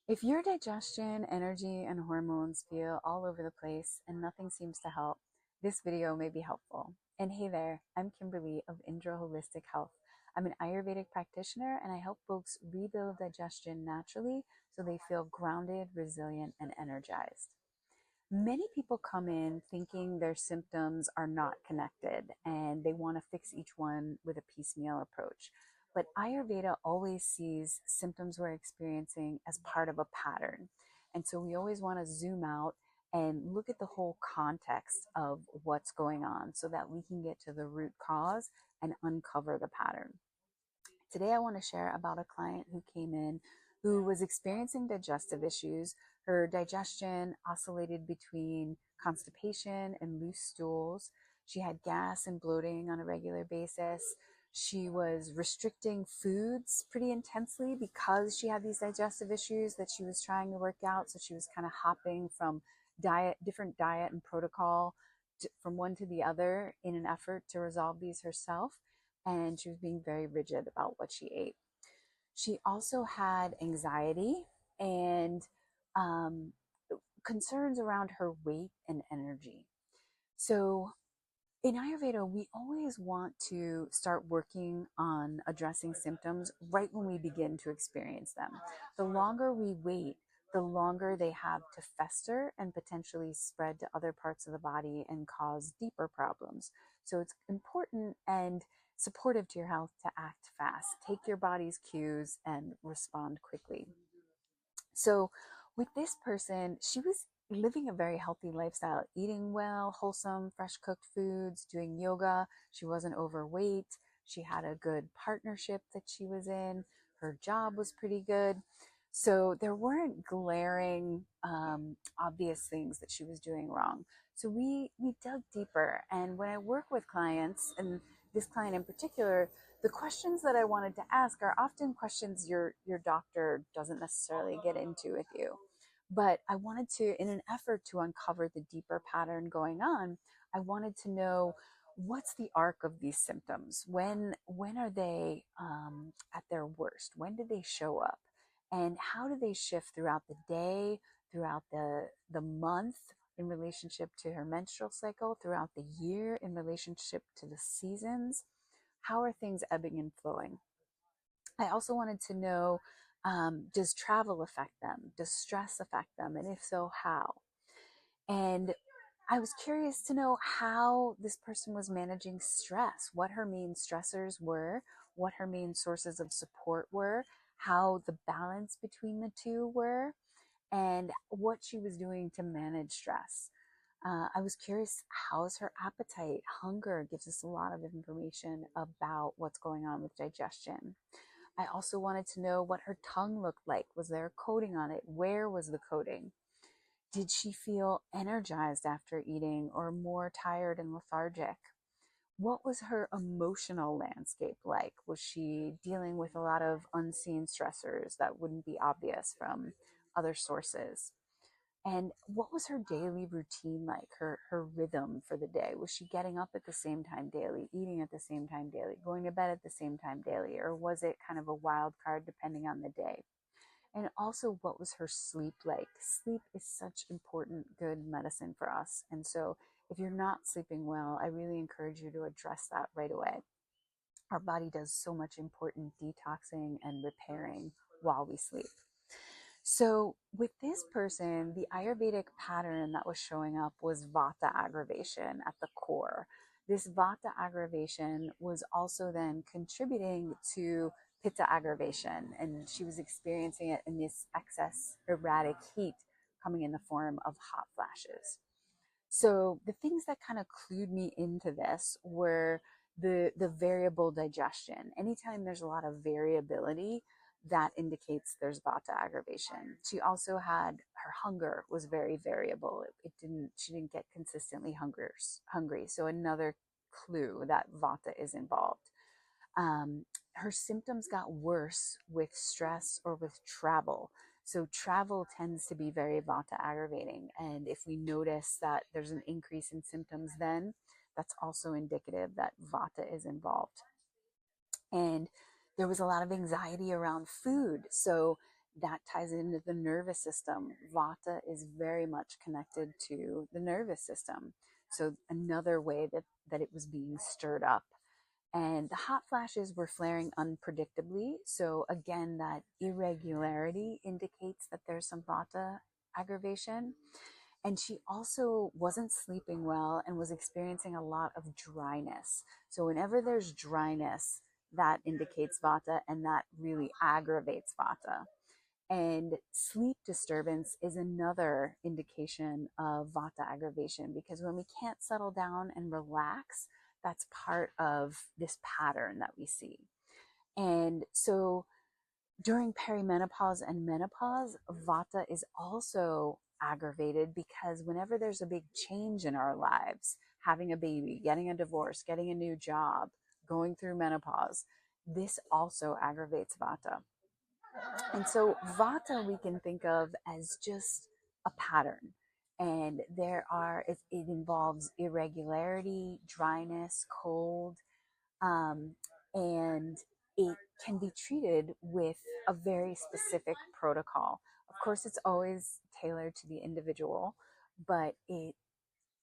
If your digestion, energy, and hormones feel all over the place and nothing seems to help, this video may be helpful. And hey there, I'm Kimberly of Indra Holistic Health. I'm an Ayurvedic practitioner and I help folks rebuild digestion naturally so they feel grounded, resilient, and energized. Many people come in thinking their symptoms are not connected and they want to fix each one with a piecemeal approach. But Ayurveda always sees symptoms we're experiencing as part of a pattern. And so we always want to zoom out and look at the whole context of what's going on so that we can get to the root cause and uncover the pattern. Today, I want to share about a client who came in who was experiencing digestive issues. Her digestion oscillated between constipation and loose stools. She had gas and bloating on a regular basis. She was restricting foods pretty intensely because she had these digestive issues that she was trying to work out. So she was kind of hopping from different diet and protocol from one to the other in an effort to resolve these herself, and she was being very rigid about what she ate. She also had anxiety and um, concerns around her weight and energy. So in Ayurveda, we always want to start working on addressing symptoms right when we begin to experience them. The longer we wait, the longer they have to fester and potentially spread to other parts of the body and cause deeper problems. So it's important and supportive to your health to act fast. Take your body's cues and respond quickly. So with this person, she was living a very healthy lifestyle, eating well, wholesome, fresh cooked foods, doing yoga. She wasn't overweight. She had a good partnership that she was in. Her job was pretty good. So there weren't glaring, obvious things that she was doing wrong. So we dug deeper. And when I work with clients, and this client in particular, the questions that I wanted to ask are often questions your doctor doesn't necessarily get into with you. But I wanted to, in an effort to uncover the deeper pattern going on, I wanted to know what's the arc of these symptoms. When are they at their worst? When do they show up? And how do they shift throughout the day, throughout the month in relationship to her menstrual cycle, throughout the year in relationship to the seasons? How are things ebbing and flowing? I also wanted to know, does travel affect them? Does stress affect them? And if so, how? And I was curious to know how this person was managing stress, what her main stressors were, what her main sources of support were, how the balance between the two were, and what she was doing to manage stress. I was curious, how's her appetite? Hunger gives us a lot of information about what's going on with digestion. I also wanted to know what her tongue looked like. Was there a coating on it? Where was the coating? Did she feel energized after eating or more tired and lethargic? What was her emotional landscape like? Was she dealing with a lot of unseen stressors that wouldn't be obvious from other sources? And what was her daily routine like, her rhythm for the day? Was she getting up at the same time daily, eating at the same time daily, going to bed at the same time daily? Or was it kind of a wild card depending on the day? And also, what was her sleep like? Sleep is such important, good medicine for us. And so if you're not sleeping well, I really encourage you to address that right away. Our body does so much important detoxing and repairing while we sleep. So with this person, the Ayurvedic pattern that was showing up was Vata aggravation at the core. This Vata aggravation was also then contributing to Pitta aggravation, and she was experiencing it in this excess erratic heat coming in the form of hot flashes. So the things that kind of clued me into this were the variable digestion. Anytime there's a lot of variability, that indicates there's Vata aggravation. She also had her hunger was very variable. She didn't get consistently hungry. So another clue that Vata is involved. Her symptoms got worse with stress or with travel. So travel tends to be very Vata aggravating. And if we notice that there's an increase in symptoms, then that's also indicative that Vata is involved. And there was a lot of anxiety around food. So that ties into the nervous system. Vata is very much connected to the nervous system. So another way that it was being stirred up. And the hot flashes were flaring unpredictably. So again, that irregularity indicates that there's some Vata aggravation. And she also wasn't sleeping well and was experiencing a lot of dryness. So whenever there's dryness, that indicates Vata, and that really aggravates Vata. And sleep disturbance is another indication of Vata aggravation, because when we can't settle down and relax, that's part of this pattern that we see. And so during perimenopause and menopause, Vata is also aggravated, because whenever there's a big change in our lives, having a baby, getting a divorce, getting a new job, going through menopause, this also aggravates Vata. And so Vata we can think of as just a pattern. And it involves irregularity, dryness, cold, um, and it can be treated with a very specific protocol. Of course, it's always tailored to the individual, but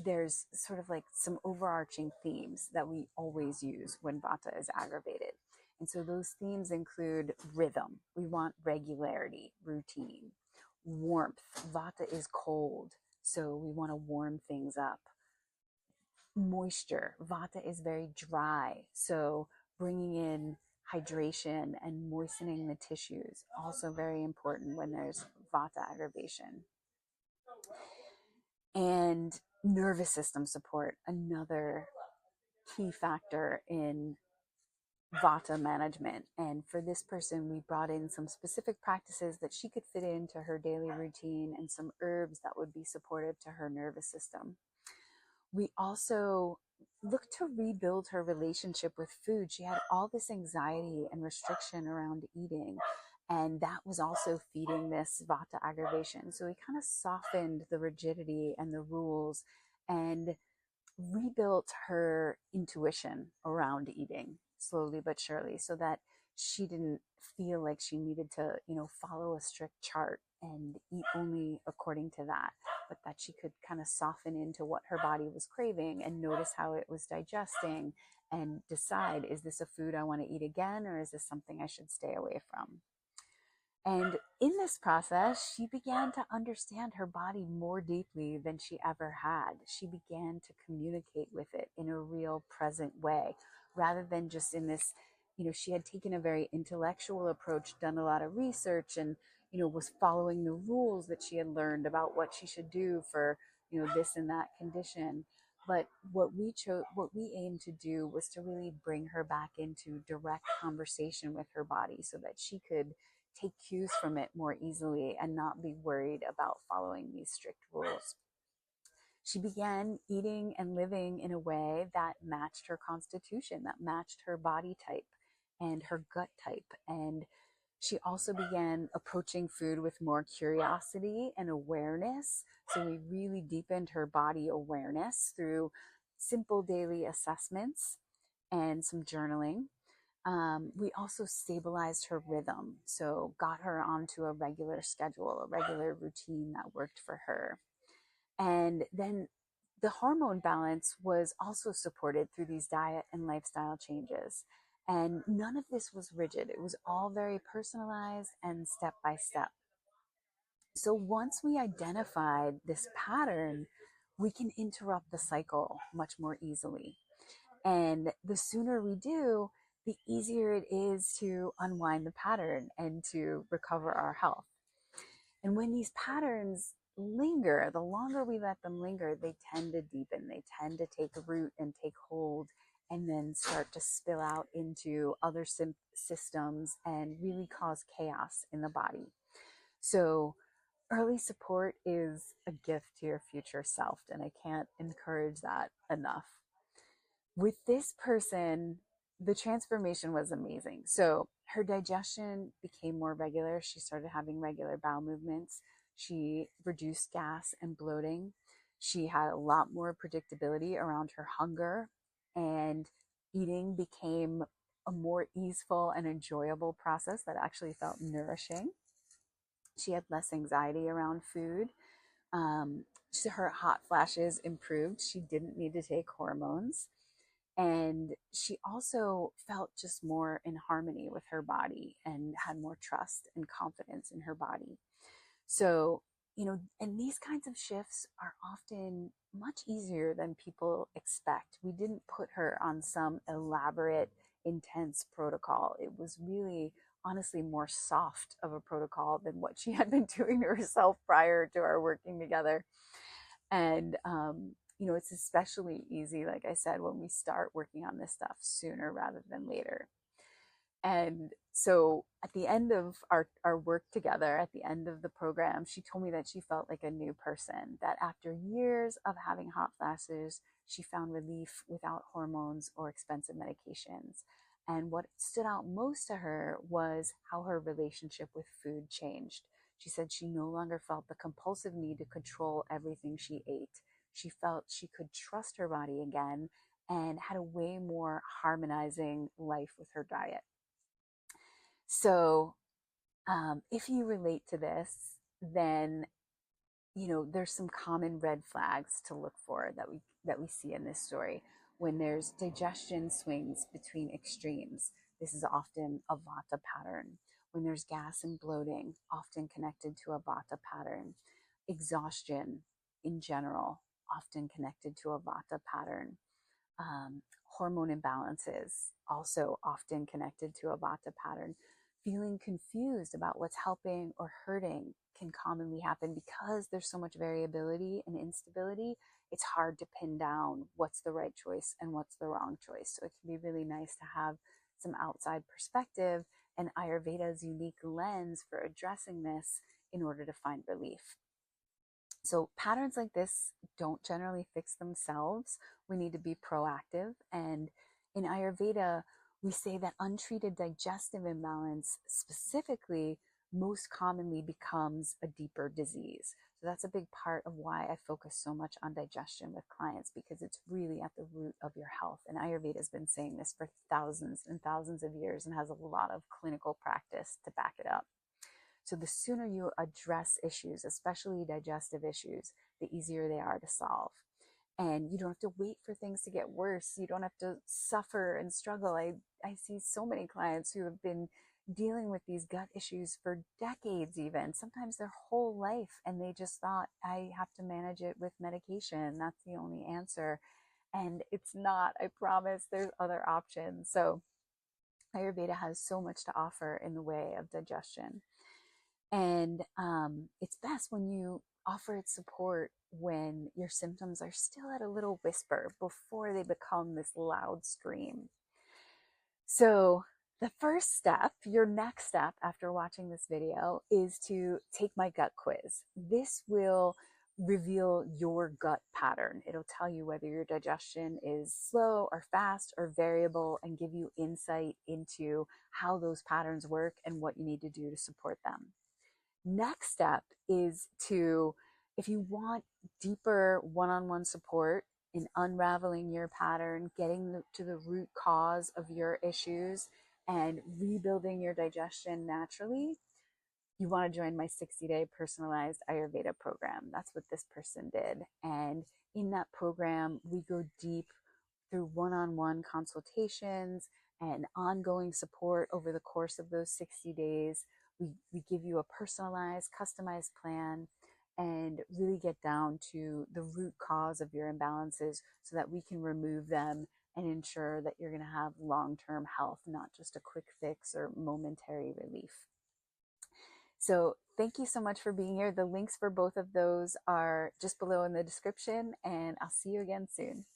there's sort of like some overarching themes that we always use when Vata is aggravated. And so those themes include rhythm. We want regularity, routine, warmth. Vata is cold, so we want to warm things up. Moisture. Vata is very dry, so bringing in hydration and moistening the tissues, also very important when there's Vata aggravation. And nervous system support, another key factor in Vata management. And for this person, we brought in some specific practices that she could fit into her daily routine, and some herbs that would be supportive to her nervous system. We also looked to rebuild her relationship with food. She had all this anxiety and restriction around eating, and that was also feeding this Vata aggravation. So we kind of softened the rigidity and the rules and rebuilt her intuition around eating slowly but surely, so that she didn't feel like she needed to, follow a strict chart and eat only according to that, but that she could kind of soften into what her body was craving and notice how it was digesting and decide, is this a food I want to eat again, or is this something I should stay away from? And in this process, she began to understand her body more deeply than she ever had. She began to communicate with it in a real present way, rather than just in this, she had taken a very intellectual approach, done a lot of research, and, was following the rules that she had learned about what she should do for, this and that condition. But what we aimed to do was to really bring her back into direct conversation with her body, so that she could take cues from it more easily and not be worried about following these strict rules. She began eating and living in a way that matched her constitution, that matched her body type and her gut type. And she also began approaching food with more curiosity and awareness. So we really deepened her body awareness through simple daily assessments and some journaling. We also stabilized her rhythm, so got her onto a regular schedule, a regular routine that worked for her. And then the hormone balance was also supported through these diet and lifestyle changes. And none of this was rigid. It was all very personalized and step by step. So once we identified this pattern, we can interrupt the cycle much more easily. And the sooner we do, the easier it is to unwind the pattern and to recover our health. And when these patterns linger, the longer we let them linger, they tend to deepen, they tend to take root and take hold, and then start to spill out into other systems and really cause chaos in the body. So early support is a gift to your future self, and I can't encourage that enough. With this person, the transformation was amazing. So her digestion became more regular. She started having regular bowel movements. She reduced gas and bloating. She had a lot more predictability around her hunger, and eating became a more easeful and enjoyable process that actually felt nourishing. She had less anxiety around food. Um, her hot flashes improved. She didn't need to take hormones. And she also felt just more in harmony with her body and had more trust and confidence in her body. So, and these kinds of shifts are often much easier than people expect. We didn't put her on some elaborate, intense protocol. It was really, honestly, more soft of a protocol than what she had been doing to herself prior to our working together. And, it's especially easy, like I said, when we start working on this stuff sooner rather than later. And so at the end of our work together, at the end of the program, she told me that she felt like a new person, that after years of having hot flashes, she found relief without hormones or expensive medications. And what stood out most to her was how her relationship with food changed. She said she no longer felt the compulsive need to control everything she ate. She felt she could trust her body again and had a way more harmonizing life with her diet. So, if you relate to this, then there's some common red flags to look for that we see in this story. When there's digestion swings between extremes, this is often a Vata pattern. When there's gas and bloating, often connected to a Vata pattern. Exhaustion in general, often connected to a Vata pattern. Hormone imbalances, also often connected to a Vata pattern. Feeling confused about what's helping or hurting can commonly happen because there's so much variability and instability. It's hard to pin down what's the right choice and what's the wrong choice. So it can be really nice to have some outside perspective and Ayurveda's unique lens for addressing this in order to find relief. So patterns like this don't generally fix themselves. We need to be proactive. And in Ayurveda, we say that untreated digestive imbalance specifically most commonly becomes a deeper disease. So that's a big part of why I focus so much on digestion with clients, because it's really at the root of your health. And Ayurveda has been saying this for thousands and thousands of years and has a lot of clinical practice to back it up. So the sooner you address issues, especially digestive issues, the easier they are to solve. And you don't have to wait for things to get worse. You don't have to suffer and struggle. I see so many clients who have been dealing with these gut issues for decades, even sometimes their whole life. And they just thought, I have to manage it with medication. That's the only answer. And it's not, I promise there's other options. So Ayurveda has so much to offer in the way of digestion. And it's best when you offer it support when your symptoms are still at a little whisper before they become this loud scream. So the first step, your next step after watching this video, is to take my gut quiz. This will reveal your gut pattern. It'll tell you whether your digestion is slow or fast or variable, and give you insight into how those patterns work and what you need to do to support them. Next step is to, if you want deeper one-on-one support in unraveling your pattern, getting to the root cause of your issues, and rebuilding your digestion naturally, you want to join my 60-day personalized Ayurveda program. That's what this person did. And in that program, we go deep through one-on-one consultations and ongoing support over the course of those 60 days. We give you a personalized, customized plan and really get down to the root cause of your imbalances so that we can remove them and ensure that you're going to have long-term health, not just a quick fix or momentary relief. So thank you so much for being here. The links for both of those are just below in the description, and I'll see you again soon.